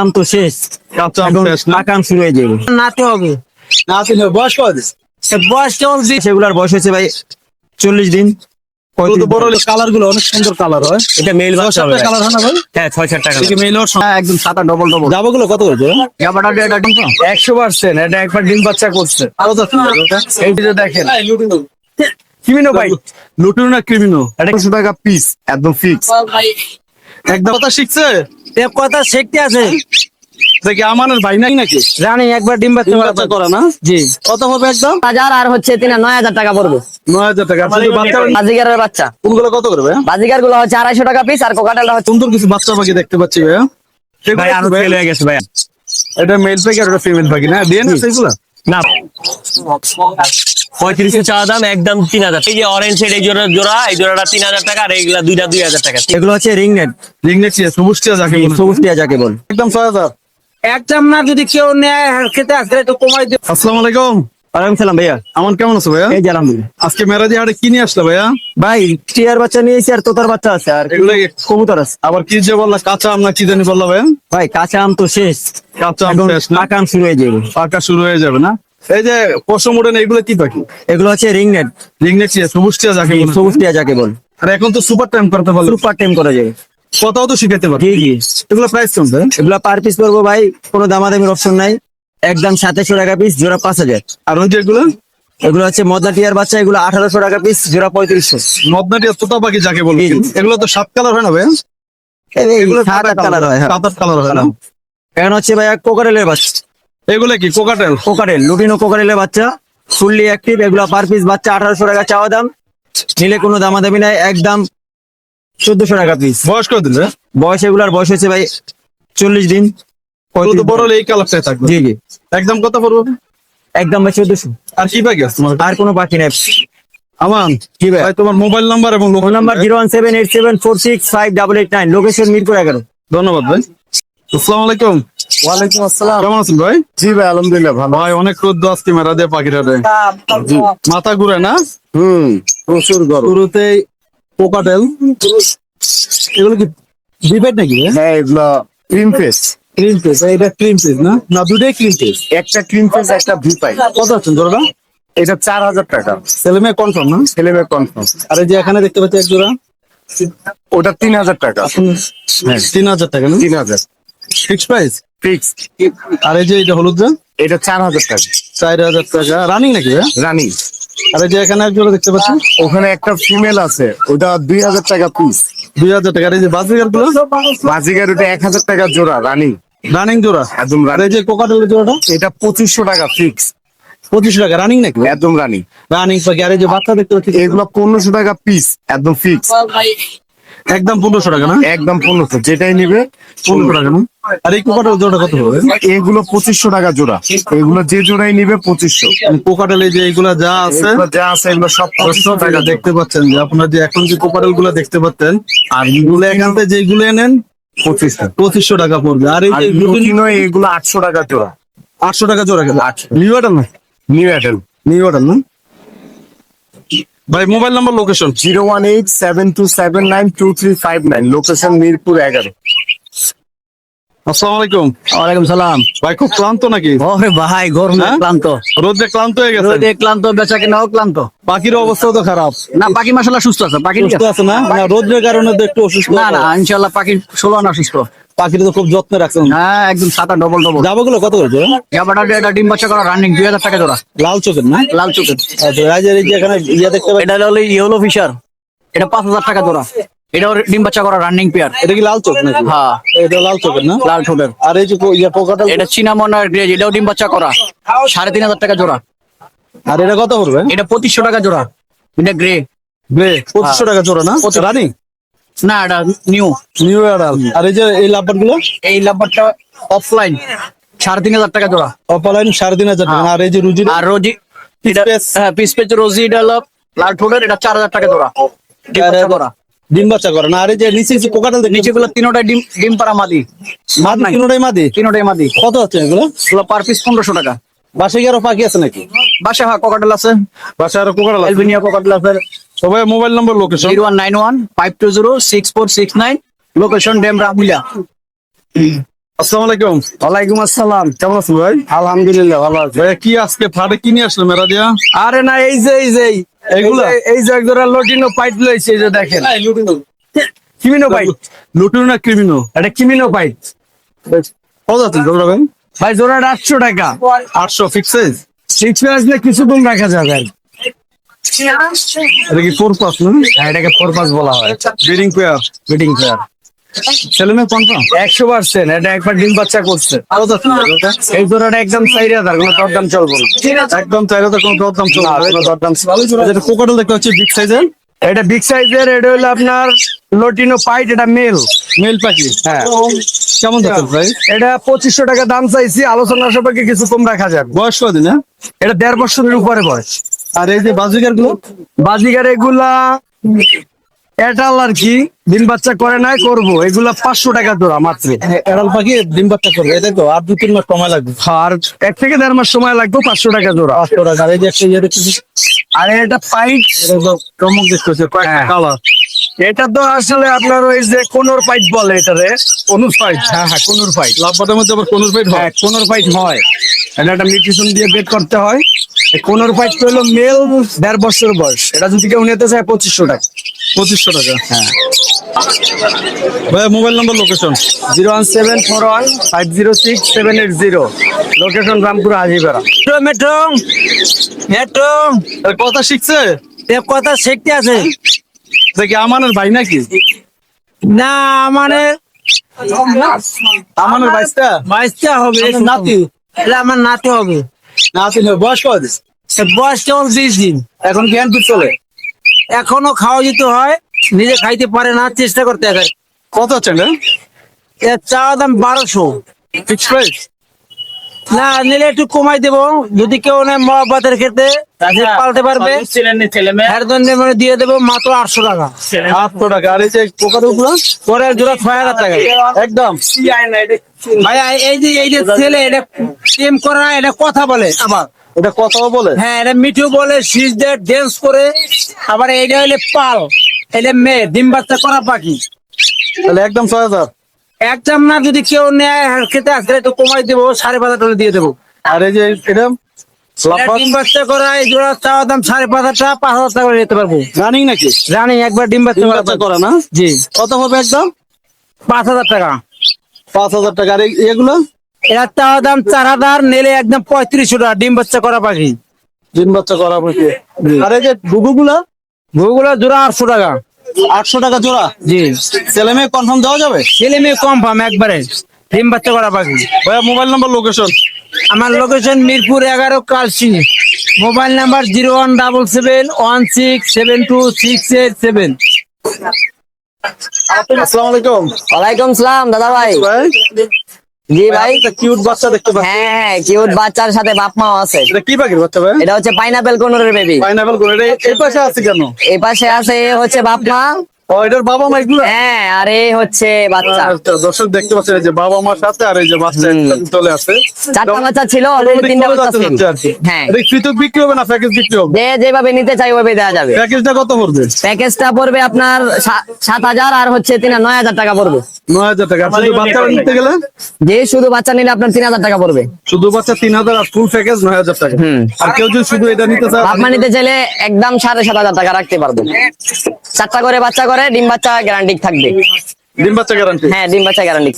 কাম তো শেষ, কাঁচা আম এখন শেষ না? পাকা আম শুরু হয়ে যাবে। নাতে হবে বয়স কত দিস? বয়স চলছে, সেগুলার বয়স হয়েছে ভাই 40 দিন। এগুলো তো বড় কালার গুলো অনেক সুন্দর কালার হয়। এটা মেল বাচ্চা হবে ভাই। কালার হয় না ভাই? হ্যাঁ 6-7 টাকা। এদিকে মেল হ্যাঁ একদম সাদা ডবল ডবল। জাবাগুলো কত করে? জাবাটা এটা 100%, এটা একবার ডিম বাচ্চা করছে। আরো তো এই যে দেখেন কিমিনো ভাই, লুটুর না ক্রিমিনো? এটা 100 টাকা পিস, একদম ফিক্স। একদম কথা শিখছে টেপ কথা শিখতে আছে, দেখি আমানের ভাই নাই নাকি? জানি একবার ডিম বাচ্চা ডিম বাচ্চা করা না? জি। কত হবে একদম? 1000 আর হচ্ছে 9000 টাকা পড়বে। 9000 টাকা। আপনি বাচ্চা বাজিগারের বাচ্চা, কোনগুলো কত করে ভাই? বাজিগার গুলো হচ্ছে 250 টাকা পিস, আর কোকাটেলটা হচ্ছে সুন্দর কিছু বাচ্চা পাখি দেখতে পাচ্ছি ভাইয়া। ভাই আরো ফেল হয়ে গেছে ভাই। এটা মেল পাখি আর ওটা ফিমেল পাখি না? দিয়ে না সেগুলো? না 35 এর চাওয়া দাম, একদম 3000। এই যে অরেঞ্জ এর এই জোড়া জোড়া, এই জোড়াটা 3000 টাকা, আর এইগুলা দুইটা 2000 টাকা। এগুলো হচ্ছে রিংনেট, রিংনেট সবুজ টিয়া যাকে বলে। সবুজ টিয়া যাকে বল। একদম 6000। একদম না, যদি কেউ নেয় খেতে আসলে একটু কমাই দিও। আসসালামু আলাইকুম। ওয়ালাইকুম সালাম ভাইয়া। আমার কেমন আছো ভাইয়া? এই যে আলহামদুলিল্লাহ। আজকে মেরাজি হাটে কি নিয়ে আসলে ভাইয়া? ভাই টিয়ার বাচ্চা নিয়েছি, আর তোতার বাচ্চা আছে, আর এগুলো কি? কবুতর আছে। আবার কি যে বললা, কাঁচা আম না কি জানি বললা ভাইয়া? ভাই কাঁচা আম তো শেষ, কাঁচা আম এখন শেষ না? পাকা আম শুরু হয়ে যাবে। পাকা শুরু হয়ে যাবে না? এই যে পশম ওঠেন, এগুলো কি পাখি? এগুলো হচ্ছে রিংনেট, রিংনেট সবুজ টিয়া যাকে বলে। সবুজ টিয়া যাকে বল। আর এখন তো সুপার টাইম করতে পারলো, সুপার টাইম করা যাবে। কথাও তো শিখাইতে পারবে। জি জি। এগুলো প্রাইস কম ভাই? এগুলো পার পিস পড়বো ভাই, কোনো দামাদামির অপশন নাই, একদম 2700 টাকা পিস, জোড়া 5000। আর ওই যে এগুলো এগুলো হচ্ছে মদনা টিয়ার বাচ্চা, এগুলো 1800 টাকা পিস, জোড়া 3500। মদনা টিয়া তোতা পাখি যাকে বলে। জি। এগুলো তো 7 কালার হয় না ভাইয়া? এগুলো 7-8 কালার হয়। 7-8 কালার হয় না? এখন হচ্ছে ভাই কোকারেলের বাচ্চা, এগুলো কি কোকাটেল? কোকারেল লুটিনো কোকারেলের বাচ্চা, ফুললি অ্যাক্টিভ। এগুলো পার পিস বাচ্চা 1800 টাকা চাওয়া দাম, নিলে কোনো দামাদামি নাই, একদম 1400 টাকা পিস। বয়স কত দিন ভাইয়া? বয়স এগুলার বয়স হচ্ছে ভাই 40 দিন। এগুলো তো বড় হলে এই কালারটাই থাকবে। জি জি, একদম কত পড়বে? একদম ভাই 1400। আর কি পাখি আছে তোমার? আর কোনো বাকি নেই। আমান কি ভাই? ভাই তোমার মোবাইল নাম্বার এবং ফোন নাম্বার 01787465888, লোকেশন মিরপুর 11। ধন্যবাদ ভাই। আসসালামু আলাইকুম। ওয়ালাইকুম আসসালাম। কেমন আছেন ভাই? জি ভাই আলহামদুলিল্লাহ ভালো। ভাই অনেক রোদ আজকে মেরা দিয়ে পাখিটাতে মাথা ঘুরে না? প্রচুর গরম। শুরুতেই কোকাটেল। এগুলো কি ডিবেট নাকি? হ্যাঁ এগুলা ক্রিম ফেস, ক্রিম ফেস। এটা ক্রিম ফেস না? না দুটোই ক্রিম ফেস। একটা ক্রিম ফেস একটা ভি পাই। কত আছেন জোড়া? এটা 4000 টাকা, ছেলে মেয়ে কনফার্ম না? ছেলে মেয়ে কনফার্ম। আর এই যে এখানে দেখতে পাচ্ছি এক জোড়া, ওটা 3000 টাকা, 3000 টাকা না? 3000 ফিক্স প্রাইস। ফিক্স। আর এই যে এটা হলুদটা এটা 4000 টাকা 4000 টাকা রানিং নাকি ভাই? রানিং। আর এই যে এখানে এক জোড়া দেখতে পাচ্ছি ওখানে একটা ফিমেল আছে, ওটা 2000 টাকা পিস। 2000 টাকা। আর এই যে বাজিগার গুলো বাজিগার ওটা 1000 টাকা জোড়া রানিং, রানিং জোড়া। একদম আর এই যে কোকাটেলের জোড়াটা এটা 2500 টাকা ফিক্স, 2500 টাকা রানিং নাকি? একদম রানিং। রানিং পাখি। আর এই যে বাচ্চা দেখতে পাচ্ছি এগুলো 1500 টাকা পিস, একদম ফিক্স, একদম 1500 টাকা না? একদম 1500, যেটাই নিবে 1500 টাকা না? আর এই কোকাটেল জোড়া কত হবে? এগুলো 2500 টাকা জোড়া, এগুলো যে জোড়াই নিবে 2500। কোকাটেল এই যে এগুলা যা আছে এগুলো যা আছে এগুলো সব 2500 টাকা টাকা দেখতে পাচ্ছেন, যে আপনারা যে এখন যে কোকাটেল গুলা দেখতে পাচ্ছেন, আর এগুলো এখান থেকে যেগুলো নেন 2500। 2500 টাকা পড়বে। আর এই আর যে লুটিনো এগুলো 800 টাকা জোড়া, 800 টাকা জোড়া। নিউ অর্ডার না? New Adele. নিউ অর্ডার না? ভাই mobile number location. 01872792359, location Mirpur 11। আসসালামু আলাইকুম। ওয়ালাইকুম সালাম। ভাই খুব ক্লান্ত নাকি? ওরে ভাই গরমে হ্যাঁ? ক্লান্ত, রোদে ক্লান্ত হয়ে গেছে? রোদে ক্লান্ত, বেচা কেনাও ক্লান্ত। পাখির অবস্থাও তো খারাপ। না পাখি মাশাআল্লাহ সুস্থ আছে, পাখি ঠিক সুস্থ আছে। আছে না? না রোদের কারণে তো একটু অসুস্থ। না না ইনশাআল্লাহ পাখি 16 আনা সুস্থ। পাখির তো খুব যত্নে রাখছেন। হ্যাঁ একদম সাদা ডবল ডবল। জাবাগুলো কত করে জোড়া? জাবাটা এটা ডিম বাচ্চা করা রানিং 2000 টাকা জোড়া, লাল চোখের না? লাল চোখের। আচ্ছা রাজের এই যে এখানে ইয়া দেখতে পাচ্ছি, এটা হলো ইয়েলো ফিশার, এটা 5000 টাকা জোড়া। এটাও ডিম বাচ্চা করা রানিং পেয়ার। এটা কি লাল চোখ নাকি? হ্যাঁ এটা লাল চোখের না? লাল ঠোঁটের। আর এই যে ইয়া পোকাটা, এটা চিনামন আর গ্রেজ, এটাও ডিম বাচ্চা করা 3500 টাকা জোড়া। আর এটা কত পড়বে? এটা 2500 টাকা জোড়া। এটা গ্রে। গ্রে 2500 টাকা জোড়া না? রানি না এটা নিউ। New order. আর এই যে এই লাভবার গুলো এই লাম্বারটা অফলাইন 3500 টাকা জোড়া। অপালাইন 3500 টাকা। আর এই যে রুজি আর রোজি এটা Piece. হ্যাঁ পিস পেজ রোজি, এটা হলো লাল ঠোঁটের, এটা 4000 টাকা জোড়া। ডিম বাচ্চা করা। ডিম বাচ্চা করে না? আর এই যে নিচে যে কোকাটাল দেখতে নিচে গুলো তিনটাই ডিম ডিম পাড়া মাদি। মাদি, তিনটাই মাদি। তিনটাই মাদি। কত হচ্ছে এগুলো? এগুলো পার পিস 1500 টাকা। বাসায় কি আরো পাখি আছে নাকি? বাসা হ্যাঁ কোকাটেল আছে, বাসায় আরো কোকাটাল আছে? এলবিনিয়া কোকাটেল আছে। সবাই মোবাইল নম্বর লোকেশন। 019152064669, লোকেশন ডেমরা হুইলা। আসসালামু আলাইকুম। ওয়ালাইকুম আসসালাম। কেমন আছেন ভাই? আলহামদুলিল্লাহ ভালো আছি। ভাই কি আজকে ফাটে কি নিয়ে আসলো মেরা দিয়া? আরে না, এই যে এইগুলা? এই যে এক জোড়া লটিনো পাইট লইছে, এই যে দেখেন কিমিনো পাইট। লুটুন না ক্রিমিনো? এটা কিমিনো পাইট কত যাচ্ছে জোড়া ভাই? ভাই। জোড়াটা 800 টাকা। 800 ফিক্স সাইজ? সিক্স আসলে কিছু কম রাখা যাবে আর কি। এটা কি 4 পাস না? হ্যাঁ, এটাকে ফোরপাস বলা হয়। Breeding pair? মিটিং ফেয়ার ছেলে মেয়ে কনফার্ম? 100%। এটা একবার ডিম বাচ্চা করছে। কত যাচ্ছে জোড়াটা? এই জোড়াটা একদম 4000, কোনো দরদাম চলবো না। একদম 4000, কোনো দরদাম চলবে না, না? কোনো দরদাম যেটা কোকাটেল দেখতে হচ্ছে বিগ সাইজের, এটা বিগ সাইজের। এটা হলো আপনার লটিনো পাইট, এটা মেল। মেল পাখি। হ্যাঁ, কেমন যাচ্ছে ভাই? এটা 2500 টাকা দাম চাইছি, আলোচনা সাপেক্ষে কিছু কম রাখা যাবে। বয়স কদিন? হ্যাঁ, এটা 1.5 বছরের উপরে বয়স। আর এই যে বাজিকার গুলো? বাজিগার এগুলা এটাল আর কি, ডিম বাচ্চা করে নাই, করবো। এগুলা 500 টাকা জোড়া মাত্র। এড়াল পাখি ডিম বাচ্চা করবে, এটাই তো? আর 2-3 মাস সময় লাগবে। আর 1 থেকে 1.5 মাস সময় লাগবে। 500 টাকা জোড়া। 500 টাকা। আর এই যে একটা ইয়ে দেখতেছি, আর এটা পাইট, এটা তো চমক দেখতে হচ্ছে, কয়েকটা হ্যাঁ। কালার। এটা তো আসলে আপনার ওই যে কোনোর পাইট বলে এটারে। কোনুর ফাইট? হ্যাঁ হ্যাঁ, কোনোর পাইট। লাভবাটের মধ্যে আবার কোনুর ফাইট হয়? হ্যাঁ, কোনোর পাইট হয়। এটা একটা মিউটেশন দিয়ে বেড করতে হয়। এই কোনোর পাইট হলো মেল, 1.5 বছর বয়স। এটা যদি কেউ নিতে চায় 2500 টাকা। 2500 টাকা। হ্যাঁ, ভাই mobile number, location? 01741506780। Location Rampur Hajipara. Metro metro কথা শিখছে কথা শিখতে আছে দেখি। আমানের ভাই নাকি? না, মানে আমানের ভাইটা? বাইশটা হবে। আপনার নাতি? এটা আমার নাতি হবে। নাতি নয়, বয়স কত? বয়স কেমন 20 দিন। এখন জ্ঞান কি চলে? এখনো খাওয়া যেতে হয়, নিজে খাইতে পারে না, চেষ্টা করতে হবে। কত হচ্ছে না? এর চাওয়া দাম 1200। Fix price? না, নিলে একটু কমাই দেবো। যদি কেউ নেয় মহাবাতের ক্ষেত্রে পালতে পারবে, এর জন্য মানে দিয়ে দেবো মাত্র 800 টাকা। 800 টাকা। আর এই যে কোকাটেল গুলো? পরে জোড়া 6000 টাকা। একদম। ভাইয়া এই যে ছেলে, এটা প্রেম করা, এটা কথা বলে আবার। এটা কথাও বলে? হ্যাঁ, এটা মিঠু বলে, শীষ দেয়, ড্যান্স করে। আবার এইটা হলে পাল, এটা মেয়ে, ডিম বাচ্চা করা পাখি। তাহলে একদম 6000? একদম না, যদি কেউ নেয় খেতে আসলে একটু কমাই দেবো, 5,500 টাকা দিয়ে দেবো। আর এই যে এটা এটা লাভবাট ডিম বাচ্চা করা, এই জোড়া চাওয়া দাম 5,500 টাকা, 5,000 টাকা করে নিতে পারবো। রানিং নাকি? জানি একবার ডিম বাচ্চা ডিম করা বাচ্চা পাখি। করা না? জি, কত হবে একদম? 5,000 টাকা। 5000 টাকা। আর এগুলো? এর চাওয়া দাম 4,000, নিলে একদম 3500 টাকা, ডিম বাচ্চা করা পাখি। ডিম বাচ্চা করা পাখি। আর এই যে ঘুঘু গুলা? ঘুঘুগুলো জোড়া 800 টাকা। 800 টাকা জোড়া? জি, ছেলে মেয়ে কনফার্ম দেওয়া যাবে? ছেলে মেয়ে কনফার্ম একবারে, ডিম বাচ্চা করা পাখি। ভাইয়া মোবাইল নাম্বার, লোকেশন? আমার location Mirpur 11, Kalshi. Mobile number 01777167267। আসসালামু আলাইকুম। ওয়ালাইকুম সালাম দাদা ভাই। ভাই জি ভাই। একটা কিউট বাচ্চা দেখতে পাচ্ছি। হ্যাঁ হ্যাঁ, কিউট বাচ্চার সাথে বাপ মাও আছে। এটা কি পাখির বাচ্চা ভাই? এটা হচ্ছে পাইনাপেল কোনোরের বেবি। পাইনাপেল কোন? এটা এই পাশে আছে কেন? এই পাশে আছে, এ হচ্ছে বাপ মা। ও, এটার বাবা মা এগুলো? হ্যাঁ, আর এ হচ্ছে বাচ্চা। আচ্ছা, দর্শক দেখতে পাচ্ছেন এই যে বাবা মার সাথে, আর এই যে বাচ্চা একসাথে চলে আসে। 4টা বাচ্চা ছিল, অলরেডি 3টা বাচ্চা ছিল। হ্যাঁ, এটা পৃথক বিক্রি হবে না প্যাকেজ বিক্রি হবে? যে যেভাবে নিতে চাই ওভাবে দেওয়া যাবে। প্যাকেজটা কত পড়বে? প্যাকেজটা পড়বে আপনার 7,000, আর হচ্ছে 9,000 টাকা পড়বে। 9000 টাকা। আর শুধু বাচ্চা নিতে গেলে? যে শুধু বাচ্চা নিলে আপনার 3,000 টাকা পড়বে। শুধু বাচ্চা 3000, আর ফুল প্যাকেজ 9000 টাকা। আর কেউ যদি শুধু এটা নিতে চায়? বাপ মা নিতে চাইলে একদম 7,500 টাকা রাখতে পারবেন। 4টা করে বাচ্চা করে, ডিম বাচ্চা গ্যারান্টি থাকবে। ডিম বাচ্চা গ্যারান্টি? হ্যাঁ, ডিম বাচ্চা গ্যারান্টি।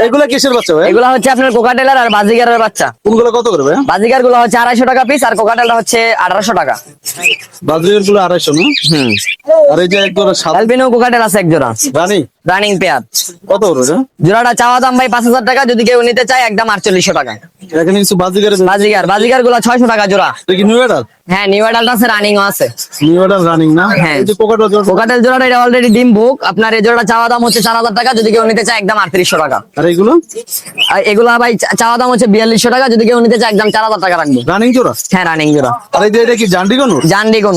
এগুলা কিসের বাচ্চা ভাই? এগুলা হচ্ছে আপনার কোকাটেলার আর বাজিগারের বাচ্চা। কোনগুলো কত করে ভাই? বাজিগার গুলো হচ্ছে 250 টাকা পিস, আর কোকাটেলটা হচ্ছে 1800 টাকা। বাজারের গুলো 250 না? আর এই যে একদম সাদা অ্যালবিনো কোকাটেল আছে এক জোড়া, রানী, রানিং পেয়ার। কত করে এটা? জোড়াটা চাওয়া দাম ভাই 5,000 টাকা, যদি কেউ নিতে চায় একদম 4800 টাকা। এখানে কিছু বাজিগারের বাজিগার গুলো 600 টাকা জোড়া। এটা কি নিউ এডাল? হ্যাঁ, নিউ অ্যাডাল্ট আছে, রানিং ও আছে। নিউ এডাল রানিং না? হ্যাঁ। এই যে কোকাটা কোকাটেল জোড়াটা এটা অলরেডি ডিম বুক। আপনার এই জোড়াটা চাওয়া দাম হচ্ছে 4,000 টাকা, যদি কেউ নিতে চায় একদম 3800 টাকা। আর এইগুলো আর এগুলা ভাই চাওয়া দাম হচ্ছে 4200 টাকা, যদি কেউ নিতে চায় একদম 4,000 টাকা রাখবো। রানিং জোড়া? হ্যাঁ, রানিং জোড়া। আর এই যে এটা কি জান্ডি কোন? জান্ডি কোন?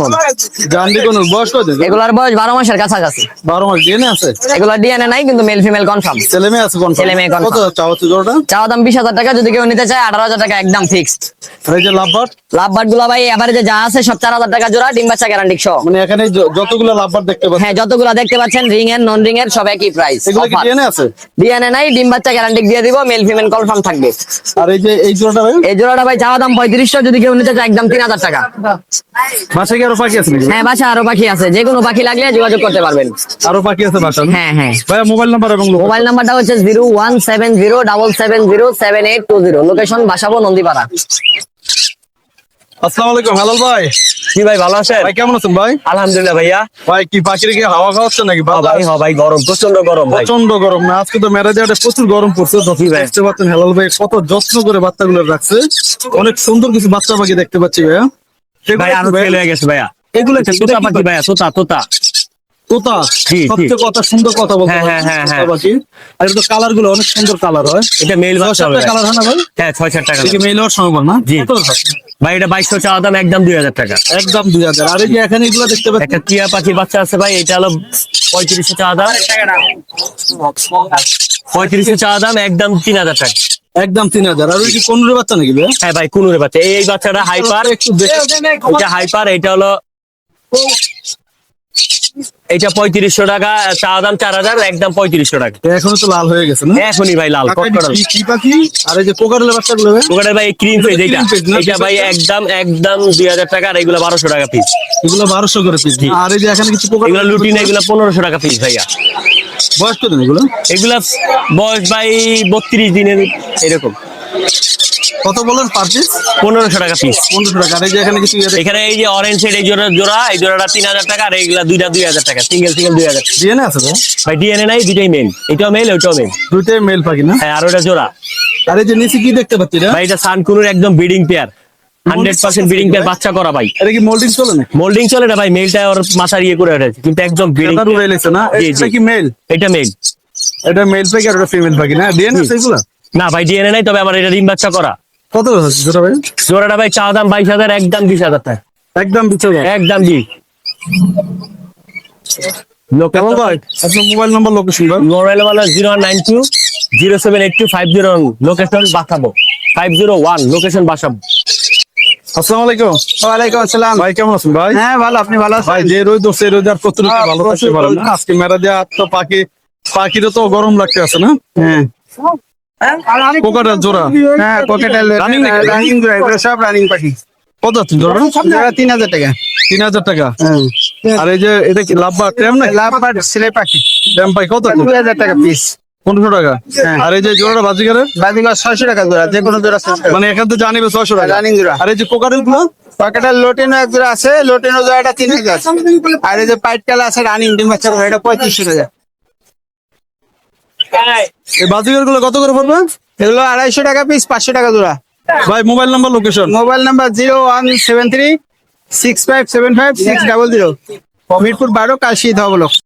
জান্ডি কোন বয়স কত? এগুলার বয়স 12 মাসের কাছাকাছি। 12 মাস ডিএনএ আছে? এগুলা ডিএনএ নাই, কিন্তু মেল ফিমেল কনফার্ম। ছেলে মেয়ে আছে কোন? ছেলে মেয়ে confirm। কত চাও জোড়াটা? চাওয়া দাম 20,000 টাকা, যদি কেউ নিতে চায় 18,000 টাকা একদম ফিক্সড। আর এই যে লাভবাট? লাভ বার্ড গুলা ভাই এভারেজে মধ্যে যা আছে সব 4000 টাকা জোড়া, ডিম বাচ্চা গ্যারান্টি সহ। মানে এখানে যতগুলো লাভবার দেখতে পাচ্ছেন হ্যাঁ, যতগুলো দেখতে পাচ্ছেন রিং এর নন রিং এর সব একই প্রাইস। এগুলো কি ডিএনএ আছে? ডিএনএ নাই, ডিম বাচ্চা গ্যারান্টি দিয়ে দিব, মেল ফিমেল কনফার্ম থাকবে। আর এই যে এই জোড়াটা ভাই এই জোড়াটা ভাই চাওয়া দাম 3500, যদি কেউ নিতে চায় একদম 3000 টাকা। বাসায় কি আরো পাখি আছে নাকি? হ্যাঁ, বাসা আরো পাখি আছে, যে কোনো পাখি লাগলে যোগাযোগ করতে পারবেন। আরো পাখি আছে বাসা? হ্যাঁ হ্যাঁ। ভাইয়া মোবাইল নাম্বার এবং মোবাইল নাম্বারটা হচ্ছে 0170707707820, লোকেশন বাসাবো নন্দীপাড়া। আসসালামু আলাইকুম হেলাল ভাই। কি ভাই ভালো আছেন? ভাই কেমন আছেন ভাই? আলহামদুলিল্লাহ ভাইয়া। ভাই কি পাখির কি হাওয়া খাওয়াচ্ছে নাকি? ভাই গরম, প্রচন্ড গরম ভাই। প্রচন্ড গরম না, আজকে তো মেরাজে প্রচুর গরম পড়ছে। দেখতে পাচ্ছেন হেলাল ভাই কত যত্ন করে বাচ্চাগুলো রাখছে। অনেক সুন্দর কিছু বাচ্চা পাখি দেখতে পাচ্ছি ভাইয়া। ভাই আরো ফেল হয়ে গেছে ভাইয়া। এগুলো তোতা পাখি ভাইয়া, তোতা তোতা। তোতা জি, জি। সবচেয়ে কথা সুন্দর কথা বলতে হ্যাঁ, হ্যাঁ, হ্যাঁ, হ্যাঁ। পাখি। আর এটা কালার গুলো অনেক সুন্দর কালার হয়। এটা মেল বাচ্চা হবে। কালার হয় না ভাই? হ্যাঁ, 6-7 টাকা। এদিকে মেল হওয়ার সম্ভব না? জি। কত টাকা? ভাই এটা 2200 চাওয়া দাম, একদম 2000 টাকা। একদম 2000। আর এই যে এখানে এগুলো দেখতে পাচ্ছি একটা টিয়া পাখির বাচ্চা আছে ভাই, এটা হলো 3500 চাওয়া দাম। 3500 চাওয়া দাম, একদম 3000 টাকা। একদম 3000। আর ওই কি কোনুরের বাচ্চা নাকি ভাই? হ্যাঁ ভাই, কুনুরের বাচ্চা। এই বাচ্চাটা হাইপার, একটু দেখে এটা হাইপার, এটা হলো এটা 3500 টাকা চাওয়া দাম, 4000, একদম 3500 টাকা। এখনো তো লাল হয়ে গেছে না? এখনই ভাই লাল কাকা, কটকটা। কি পাখি? আর এই যে কোকারের বাচ্চাগুলো ভাই? ওখানে ভাই ক্রিম পেজ, এটা এটা cream face না? এটা ভাই একদম 2000 টাকা, আর এগুলো 1200 টাকা পিস। এগুলো 1200 করে পিস। আর এই যে এখানে কিছু কোকার এগুলো লুটিন, এগুলো 1500 টাকা পিস ভাইয়া। বয়স কত এগুলো? এগুলা বয়স ভাই 32 দিনের এরকম। কত বলেন পার পিস? 1500 টাকা পিস। 1500 টাকা। আর এই যে এখানে কিছু এখানে এই যে অরেঞ্জ এর এই জোড়া এই জোড়াটা 3000 টাকা, আর এইগুলা দুইটা 2000 টাকা, সিঙ্গেল 2000 ডিএনএ আছে ভাই? ভাই। ডিএনএ নাই, দুইটাই মেল, এটাও মেল ওটাও মেল। দুইটাই মেল পাখি না? হ্যাঁ, আর ওটা জোড়া। আর এই যে নিচে কি দেখতে পাচ্ছি এটা? ভাই এটা সানকুনুর একদম ব্রিডিং পেয়ার, 100% ব্রিডিং পেয়ার, বাচ্চা করা ভাই। এটা কি মোল্ডিং চলে না? মোল্ডিং চলে না ভাই, মেলটা ওর মাথার ইয়ে করে উঠেছে, কিন্তু একদম ব্রিডিং। এটা রুয়ে লেছে না? জি, এটা জি। কি মেল? এটা মেল। এটা মেল পাখি আর ওটা ফিমেল পাখি না? ডিএনএ আছে এগুলো? না ভাই, ডিএনএ নাই, তবে আমার এটা ডিম বাচ্চা করা। কত হচ্ছে যেটা ভাই? জোড়াটা ভাই চাওয়া দাম 22000, একদম 20000 টাকা। একদম 2000। একদম জি। কেমন ভাই? আপনার মোবাইল নাম্বার লোকেশন ভাই? মোবাইল নাম্বার 0192078250, লোকেশন বাসাবো। 501 লোকেশন বাসাবো। আসসালামু আলাইকুম। ওয়ালাইকুম আসসালাম। ভাই কেমন আছেন ভাই? হ্যাঁ ভালো, আপনি ভালো আছেন? ভাই যে রোদ হচ্ছে রোদ আর কত ভালো থাকতে পারেন না। আজকে মেরাজে তো পাখিরও তো গরম লাগতে আছে না? হ্যাঁ কোকারের জোড়া হ্যাঁ, কোকেটেল Running নাকি? রানিং জোড়া, এগুলো সব রানিং পাখি। কত আছে জোড়া? জোড়া 3000 টাকা। 3000 টাকা। আর এই যে এটা কি লাভবা ট্যাম না? লাভবার্ড ছেলে পাখি, ট্যাম পাই কত? 2000 টাকা পিস। 1500 টাকা। আর এই যে জোড়াটা বাজিগারের বাজিগর 600 টাকা জোড়া, যে কোনো জোড়া 600 টাকা। মানে এখান থেকে জানিবে 600 টাকা। রানিং জোড়া। আর এই যে কোকারের গুলো পকেটের লোটেনো এক জোড়া আছে, লোটেনো জোড়াটা 3000। আর এই যে পাইট কালা আছে রানিং ডিম বাচ্চা করে, এটা 3500 টাকা। এই বাজিগার গুলো কত করে পড়বে? এগুলো 250 টাকা পিস, 500 টাকা জোড়া। ভাই mobile number location? Mobile number 0173 6575 600, Mirpur 12, কাশি ধবলক।